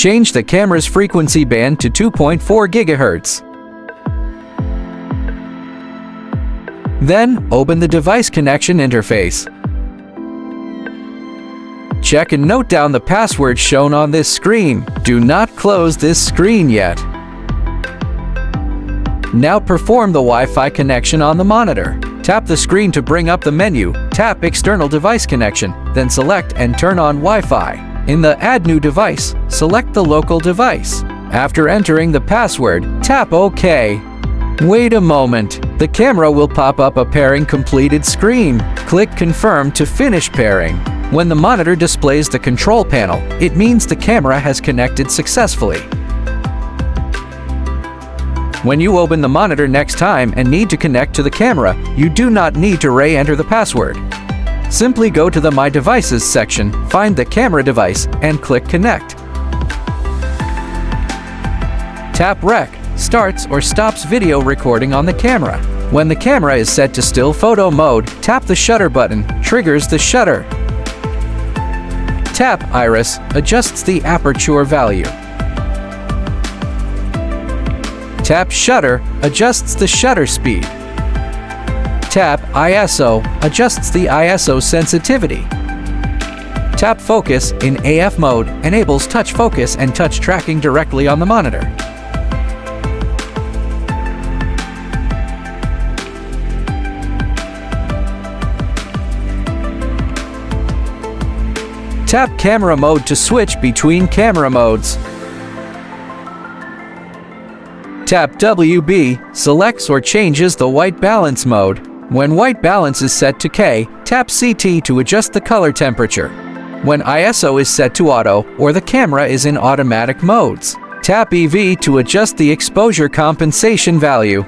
Change the camera's frequency band to 2.4 GHz. Then, open the device connection interface. Check and note down the password shown on this screen. Do not close this screen yet. Now perform the Wi-Fi connection on the monitor. Tap the screen to bring up the menu, tap External Device Connection, then select and turn on Wi-Fi. In the Add New Device, select the local device. After entering the password, tap OK. Wait a moment. The camera will pop up a pairing completed screen. Click Confirm to finish pairing. When the monitor displays the control panel, it means the camera has connected successfully. When you open the monitor next time and need to connect to the camera, you do not need to re-enter the password. Simply go to the My Devices section, find the camera device, and click Connect. Tap Rec, starts or stops video recording on the camera. When the camera is set to still photo mode, tap the shutter button, triggers the shutter. Tap Iris, adjusts the aperture value. Tap Shutter, adjusts the shutter speed. Tap ISO, adjusts the ISO sensitivity. Tap Focus in AF mode, enables touch focus and touch tracking directly on the monitor. Tap Camera Mode to switch between camera modes. Tap WB, selects or changes the white balance mode. When white balance is set to K, tap CT to adjust the color temperature. When ISO is set to auto or the camera is in automatic modes, tap EV to adjust the exposure compensation value.